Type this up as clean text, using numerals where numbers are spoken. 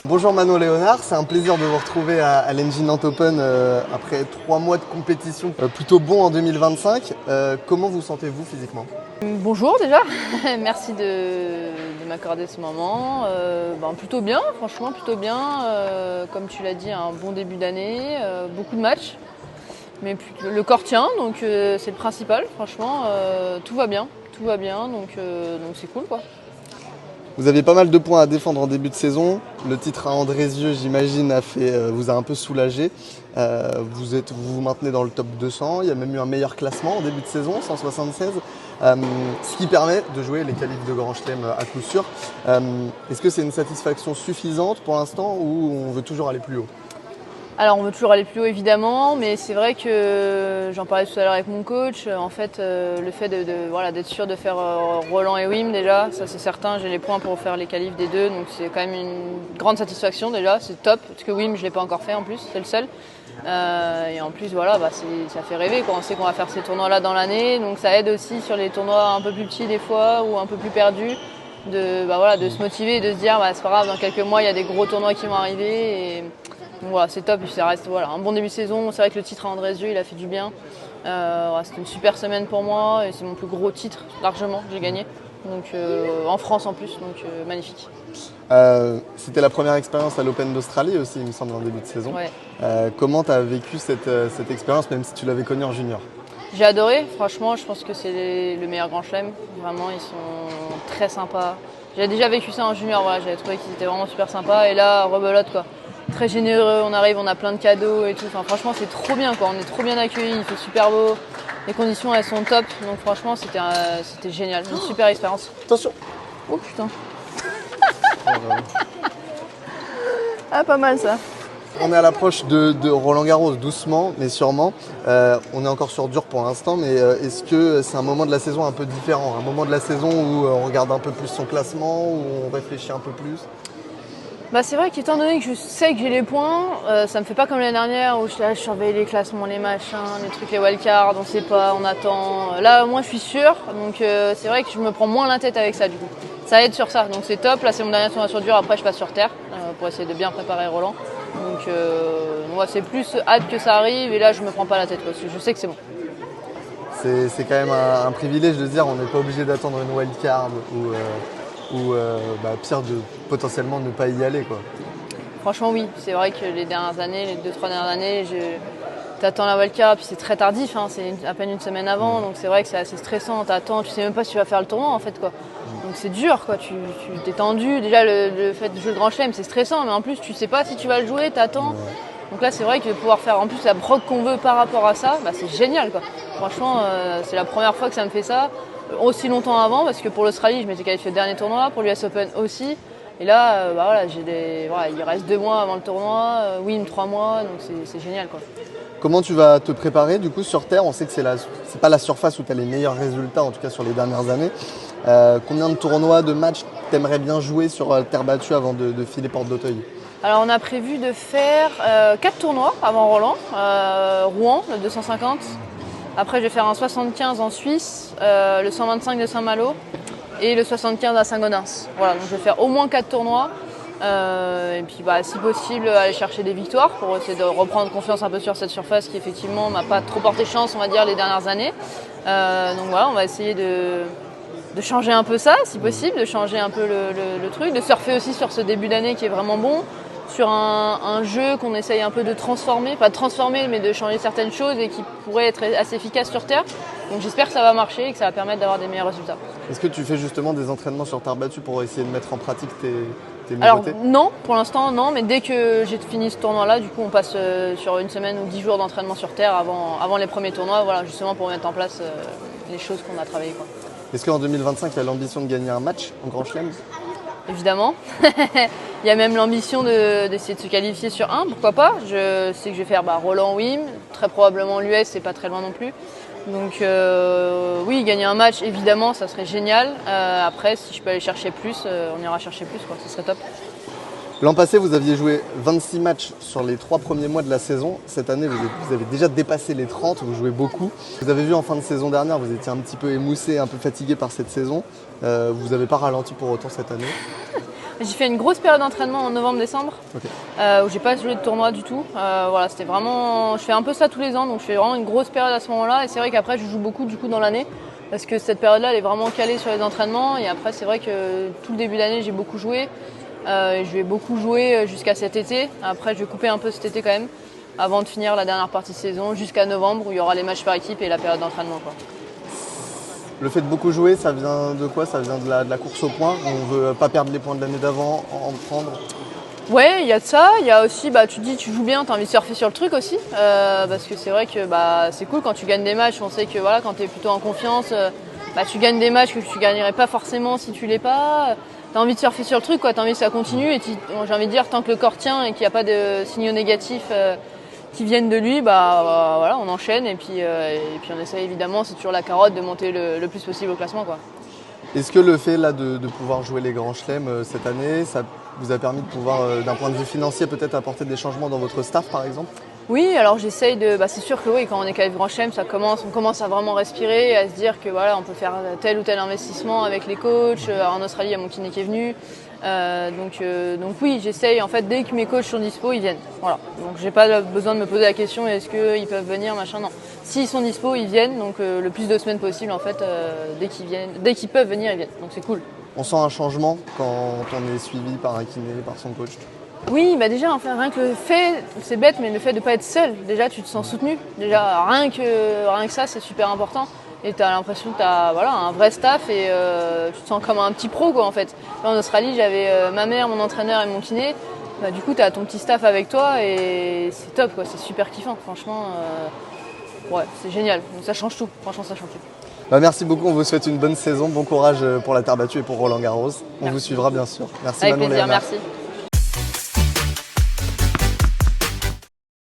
Bonjour Manon Léonard, c'est un plaisir de vous retrouver à l'Engine Nantes Open après 3 mois de compétition plutôt bon en 2025. Comment vous sentez-vous physiquement? Bonjour déjà, merci de m'accorder ce moment. Plutôt bien, franchement plutôt bien. Comme tu l'as dit, un bon début d'année, beaucoup de matchs. Mais le corps tient, donc c'est le principal. Franchement, tout va bien, donc c'est cool quoi. Vous aviez pas mal de points à défendre en début de saison. Le titre à Andrézieux, j'imagine, vous a un peu soulagé. Vous vous maintenez dans le top 200. Il y a même eu un meilleur classement en début de saison, 176. Ce qui permet de jouer les qualifs de Grand Chelem à coup sûr. Est-ce que c'est une satisfaction suffisante pour l'instant ou on veut toujours aller plus haut? Alors on veut toujours aller plus haut évidemment, mais c'est vrai que j'en parlais tout à l'heure avec mon coach, en fait le fait d'être sûr de faire Roland et Wim déjà, ça c'est certain, j'ai les points pour faire les qualifs des deux, donc c'est quand même une grande satisfaction déjà, c'est top, parce que Wim je l'ai pas encore fait en plus, c'est le seul. Et en plus voilà, ça fait rêver quoi. On sait qu'on va faire ces tournois là dans l'année, donc ça aide aussi sur les tournois un peu plus petits des fois ou un peu plus perdus. De se motiver et de se dire c'est pas grave, dans quelques mois il y a des gros tournois qui vont arriver. Donc voilà, c'est top, ça reste un bon début de saison. C'est vrai que le titre à Andrézieux, il a fait du bien. C'était une super semaine pour moi et c'est mon plus gros titre, largement, j'ai gagné. Donc en France en plus, donc magnifique. C'était la première expérience à l'Open d'Australie aussi, il me semble, en début de saison. Ouais. Comment tu as vécu cette expérience, même si tu l'avais connue en junior? J'ai adoré, franchement, je pense que c'est le meilleur Grand Chelem. Vraiment, ils sont très sympas. J'avais déjà vécu ça en junior, j'avais trouvé qu'ils étaient vraiment super sympas. Et là, rebelote quoi. Très généreux, on arrive, on a plein de cadeaux et tout. Enfin, franchement, c'est trop bien quoi. On est trop bien accueillis, il fait super beau. Les conditions, elles sont top. Donc franchement, c'était génial. Une super expérience. Attention! Oh putain. Ah, pas mal ça. On est à l'approche de Roland Garros, doucement mais sûrement. On est encore sur dur pour l'instant, mais est-ce que c'est un moment de la saison un peu différent? Un moment de la saison où on regarde un peu plus son classement, où on réfléchit un peu plus? C'est vrai qu'étant donné que je sais que j'ai les points, ça me fait pas comme l'année dernière où je surveille les classements, les machins, les trucs, les wildcards, on sait pas, on attend. Là, moi, je suis sûre, donc c'est vrai que je me prends moins la tête avec ça du coup. Ça aide sur ça, donc c'est top. Là, c'est mon dernier tournoi sur dur, après je passe sur terre pour essayer de bien préparer Roland. Donc moi, c'est plus hâte que ça arrive et là, je me prends pas la tête parce que je sais que c'est bon. C'est quand même un privilège de se dire on n'est pas obligé d'attendre une wildcard ou pire de potentiellement ne pas y aller quoi. Franchement oui, c'est vrai que les dernières années, les 2-3 dernières années, t'attends la wildcard puis c'est très tardif, c'est à peine une semaine avant, donc c'est vrai que c'est assez stressant, t'attends, tu sais même pas si tu vas faire le tournoi en fait quoi. Donc c'est dur quoi, tu t'es tendu, déjà le fait de jouer le Grand Chelem c'est stressant, mais en plus tu sais pas si tu vas le jouer, t'attends. Ouais. Donc là c'est vrai que de pouvoir faire en plus la broc qu'on veut par rapport à ça, c'est génial quoi. Franchement c'est la première fois que ça me fait ça. Aussi longtemps avant, parce que pour l'Australie, je m'étais qualifié au dernier tournoi, pour l'US Open aussi. Et là, il reste 2 mois avant le tournoi, Wim 3 mois, donc c'est génial quoi. Comment tu vas te préparer du coup sur terre? On sait que c'est pas la surface où tu as les meilleurs résultats, en tout cas sur les dernières années. Combien de tournois, de matchs t'aimerais bien jouer sur terre battue avant de filer porte d'Auteuil? Alors on a prévu de faire 4 tournois avant Roland, Rouen, le 250. Après, je vais faire un 75 en Suisse, le 125 de Saint-Malo et le 75 à Saint-Gaudens. Voilà, donc je vais faire au moins 4 tournois. Et puis, si possible, aller chercher des victoires pour essayer de reprendre confiance un peu sur cette surface qui, effectivement, m'a pas trop porté chance, on va dire, les dernières années. Donc voilà, on va essayer de changer un peu ça, si possible, de changer un peu le truc, de surfer aussi sur ce début d'année qui est vraiment bon. Sur un jeu qu'on essaye un peu de transformer, pas de transformer mais de changer certaines choses et qui pourrait être assez efficace sur terre. Donc j'espère que ça va marcher et que ça va permettre d'avoir des meilleurs résultats. Est-ce que tu fais justement des entraînements sur terre battue pour essayer de mettre en pratique tes nouveautés? Alors non, pour l'instant non, mais dès que j'ai fini ce tournoi-là, du coup on passe sur une semaine ou 10 jours d'entraînement sur terre avant les premiers tournois, justement pour mettre en place les choses qu'on a travaillées quoi. Est-ce qu'en 2025 il y a l'ambition de gagner un match en Grand Chelem? Évidemment. Il y a même l'ambition d'essayer de se qualifier sur un, pourquoi pas. Je sais que je vais faire Roland Wim, très probablement l'US, c'est pas très loin non plus. Donc oui, gagner un match, évidemment, ça serait génial. Après, si je peux aller chercher plus, on ira chercher plus, quoi. Ce serait top. L'an passé, vous aviez joué 26 matchs sur les 3 premiers mois de la saison. Cette année, vous avez déjà dépassé les 30, vous jouez beaucoup. Vous avez vu en fin de saison dernière, vous étiez un petit peu émoussé, un peu fatigué par cette saison. Vous n'avez pas ralenti pour autant cette année? J'ai fait une grosse période d'entraînement en novembre-décembre Ok. où j'ai pas joué de tournoi du tout. Voilà, c'était vraiment, je fais un peu ça tous les ans, donc je fais vraiment une grosse période à ce moment-là. Et c'est vrai qu'après, je joue beaucoup du coup dans l'année parce que cette période-là, elle est vraiment calée sur les entraînements. Et après, c'est vrai que tout le début d'année, j'ai beaucoup joué. Je vais beaucoup jouer jusqu'à cet été. Après, je vais couper un peu cet été quand même, avant de finir la dernière partie de saison, jusqu'à novembre où il y aura les matchs par équipe et la période d'entraînement, quoi. Le fait de beaucoup jouer, ça vient de quoi? Ça vient de la course au point. On veut pas perdre les points de l'année d'avant, en prendre. Ouais, il y a de ça. Il y a aussi, tu te dis, tu joues bien, tu as envie de surfer sur le truc aussi. Parce que c'est vrai que c'est cool quand tu gagnes des matchs. On sait que voilà, quand tu es plutôt en confiance, tu gagnes des matchs que tu gagnerais pas forcément si tu l'es pas. Tu as envie de surfer sur le truc, tu as envie que ça continue. Et j'ai envie de dire, tant que le corps tient et qu'il n'y a pas de signaux négatifs qui viennent de lui, voilà, on enchaîne. Et puis on essaie évidemment, c'est toujours la carotte, de monter le plus possible au classement, quoi. Est-ce que le fait là de pouvoir jouer les grands chelems cette année, ça vous a permis de pouvoir, d'un point de vue financier, peut-être apporter des changements dans votre staff par exemple? Oui, alors j'essaye de. C'est sûr que oui, quand on est qu'avec Grand Chelem, on commence à vraiment respirer, et à se dire que voilà, on peut faire tel ou tel investissement avec les coachs. En Australie, il y a mon kiné qui est venu. Donc oui, j'essaye. En fait, dès que mes coachs sont dispo, ils viennent. Voilà. Donc j'ai pas besoin de me poser la question est-ce qu'ils peuvent venir, machin. Non. S'ils sont dispo, ils viennent. Donc le plus de semaines possible, en fait, dès qu'ils peuvent venir, ils viennent. Donc c'est cool. On sent un changement quand on est suivi par un kiné, par son coach? Oui, déjà, enfin, rien que le fait, c'est bête, mais le fait de ne pas être seul, déjà, tu te sens soutenu. Déjà, rien que ça, c'est super important. Et tu as l'impression que tu as un vrai staff et tu te sens comme un petit pro, quoi, en fait. Là, en Australie, j'avais ma mère, mon entraîneur et mon kiné. Du coup, tu as ton petit staff avec toi et c'est top, quoi. C'est super kiffant, franchement. Ouais, c'est génial. Donc, ça change tout. Franchement, ça change tout. Merci beaucoup, on vous souhaite une bonne saison, bon courage pour la terre battue et pour Roland Garros. On vous suivra bien sûr. Merci Avec Manon plaisir, Léonard. merci.